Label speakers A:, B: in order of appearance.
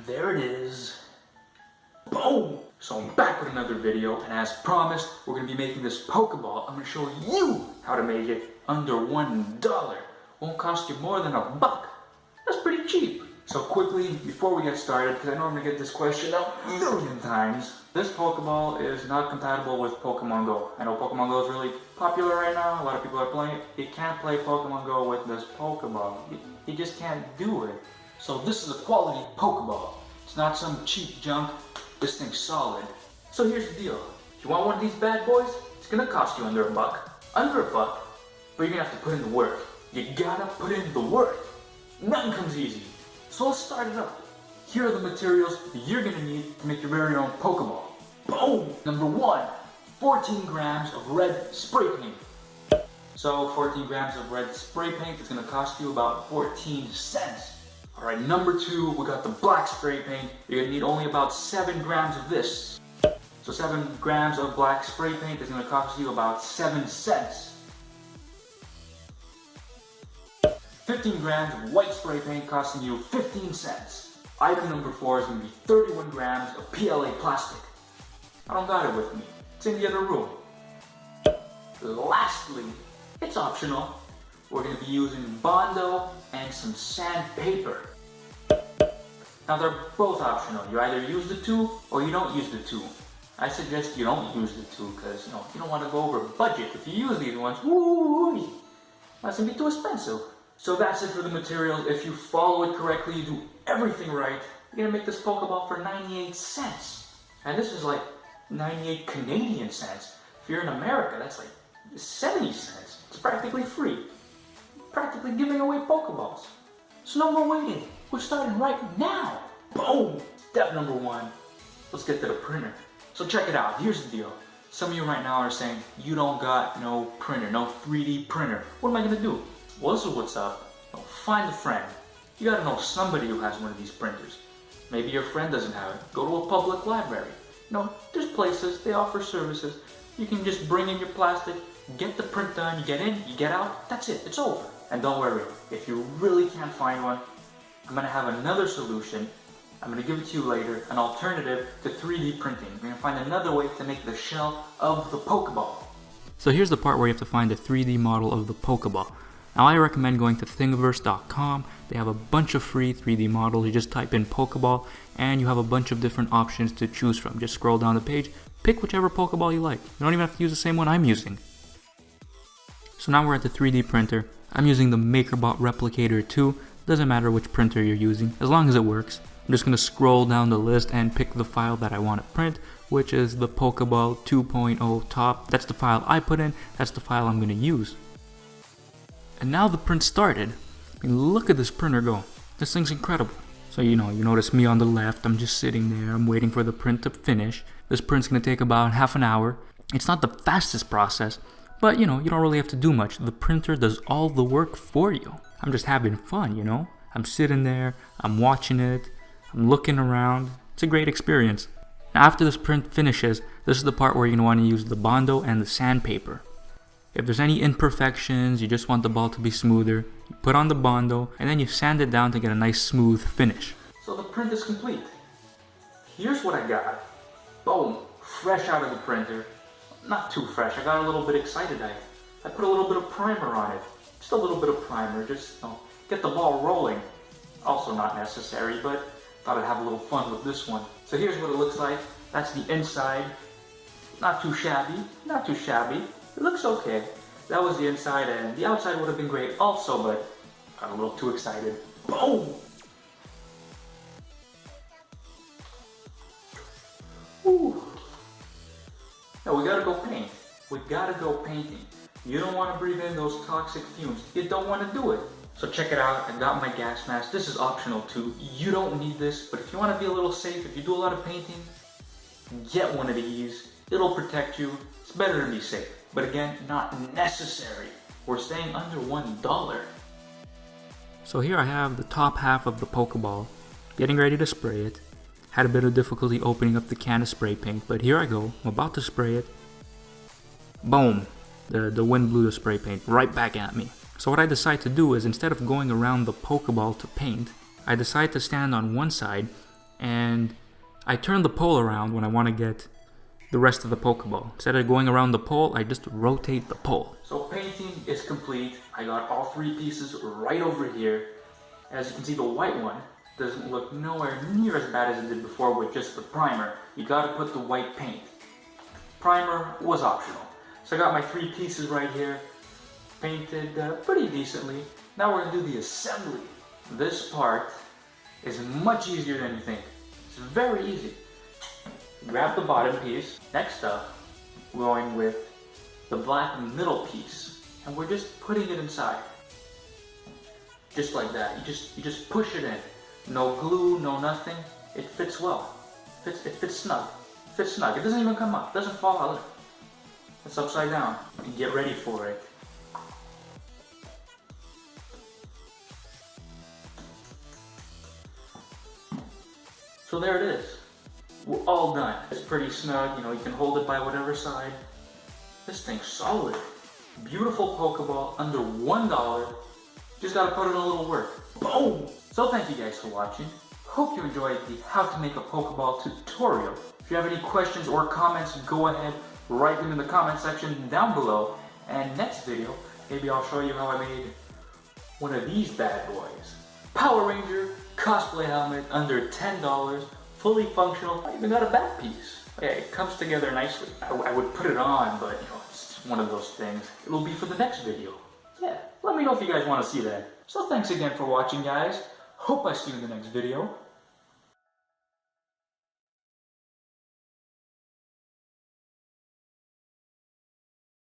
A: There it is. Boom! So I'm back with another video, and as promised, we're going to be making this Pokeball. I'm going to show you how to make it under $1. Won't cost you more than $1. That's pretty cheap. So quickly, before we get started, because I know I'm going to get this question a million times, this Pokeball is not compatible with Pokemon Go. I know Pokemon Go is really popular right now, a lot of people are playing it. You can't play Pokemon Go with this Pokeball. You just can't do it. So this is a quality Pokeball. It's not some cheap junk. This thing's solid. So here's the deal. If you want one of these bad boys, it's gonna cost you under $1. Under $1, but you're gonna have to put in the work. You gotta put in the work. Nothing comes easy. So let's start it up. Here are the materials you're gonna need to make your very own Pokeball. Boom! Number 1, 14 grams of red spray paint. So 14 grams of red spray paint is gonna cost you about 14 cents. Alright, number 2, we got the black spray paint. You're gonna need only about 7 grams of this. So 7 grams of black spray paint is gonna cost you about 7 cents. 15 grams of white spray paint costing you 15 cents. Item number 4 is gonna be 31 grams of PLA plastic. I don't got it with me. It's in the other room. Lastly, it's optional. We're going to be using Bondo and some sandpaper. Now they're both optional. You either use the two or you don't use the two. I suggest you don't use the two because you don't want to go over budget. If you use these ones, woo, that's going to be too expensive. So that's it for the materials. If you follow it correctly, you do everything right, you're going to make this Pokeball for 98 cents. And this is like 98 Canadian cents. If you're in America, that's like 70 cents. It's practically free. Practically giving away Pokeballs. So no more waiting. We're starting right now. Boom! Step number 1. Let's get to the printer. So check it out. Here's the deal. Some of you right now are saying, you don't got no printer, no 3D printer. What am I going to do? Well, this is what's up. Find a friend. You got to know somebody who has one of these printers. Maybe your friend doesn't have it. Go to a public library. There's places, they offer services. You can just bring in your plastic, get the print done, you get in, you get out, that's it, it's over. And don't worry, if you really can't find one, I'm going to have another solution. I'm going to give it to you later, an alternative to 3D printing. We're going to find another way to make the shell of the Pokeball.
B: So here's the part where you have to find a 3D model of the Pokeball. Now I recommend going to thingiverse.com. They have a bunch of free 3D models. You just type in Pokeball and you have a bunch of different options to choose from. Just scroll down the page, pick whichever Pokeball you like. You don't even have to use the same one I'm using. So now we're at the 3D printer. I'm using the MakerBot Replicator 2. Doesn't matter which printer you're using, as long as it works. I'm just going to scroll down the list and pick the file that I want to print, which is the Pokeball 2.0 top. That's the file I put in, that's the file I'm going to use. And now the print started. I mean, look at this printer go. This thing's incredible. So you notice me on the left, I'm just sitting there, I'm waiting for the print to finish. This print's going to take about half an hour. It's not the fastest process, but you don't really have to do much. The printer does all the work for you. I'm just having fun, I'm sitting there, I'm watching it, I'm looking around. It's a great experience. Now after this print finishes, this is the part where you're going to want to use the Bondo and the sandpaper. If there's any imperfections, you just want the ball to be smoother, you put on the Bondo and then you sand it down to get a nice smooth finish.
A: So the print is complete. Here's what I got. Boom, fresh out of the printer. Not too fresh, I got a little bit excited. I put a little bit of primer on it. Just a little bit of primer, just get the ball rolling. Also not necessary, but thought I'd have a little fun with this one. So here's what it looks like. That's the inside. Not too shabby, not too shabby. It looks okay. That was the inside, and the outside would have been great also, but got a little too excited. Boom! Ooh. Now we gotta go paint. We gotta go painting. You don't want to breathe in those toxic fumes. You don't want to do it. So check it out. I got my gas mask. This is optional too. You don't need this, but if you want to be a little safe, if you do a lot of painting, get one of these. It'll protect you. It's better to be safe. But again, not necessary. We're staying under $1.
B: So here I have the top half of the Pokeball, getting ready to spray it. Had a bit of difficulty opening up the can of spray paint, but here I go. I'm about to spray it. Boom! The wind blew the spray paint right back at me. So what I decide to do is, instead of going around the Pokeball to paint, I decide to stand on one side and I turn the pole around when I want to get the rest of the Pokeball. Instead of going around the pole, I just rotate the pole.
A: So painting is complete. I got all 3 pieces right over here. As you can see, the white one doesn't look nowhere near as bad as it did before with just the primer. You gotta put the white paint. Primer was optional. So I got my 3 pieces right here, painted pretty decently. Now we're gonna do the assembly. This part is much easier than you think. It's very easy. Grab the bottom piece. Next up, we're going with the black middle piece, and we're just putting it inside. Just like that. You just push it in. No glue, no nothing. It fits well. It fits snug. It fits snug. It doesn't even come up. It doesn't fall out. It's upside down. And get ready for it. So there it is. We're all done. It's pretty snug, you can hold it by whatever side. This thing's solid. Beautiful Pokeball, under $1. Just gotta put in a little work. Boom! So thank you guys for watching. Hope you enjoyed the how to make a Pokeball tutorial. If you have any questions or comments, go ahead, write them in the comment section down below. And next video, maybe I'll show you how I made one of these bad boys. Power Ranger cosplay helmet, under $10. Fully functional. I even got a back piece. Yeah, it comes together nicely. I would put it on, but it's one of those things. It'll be for the next video. Yeah, let me know if you guys want to see that. So thanks again for watching, guys. Hope I see you in the next video.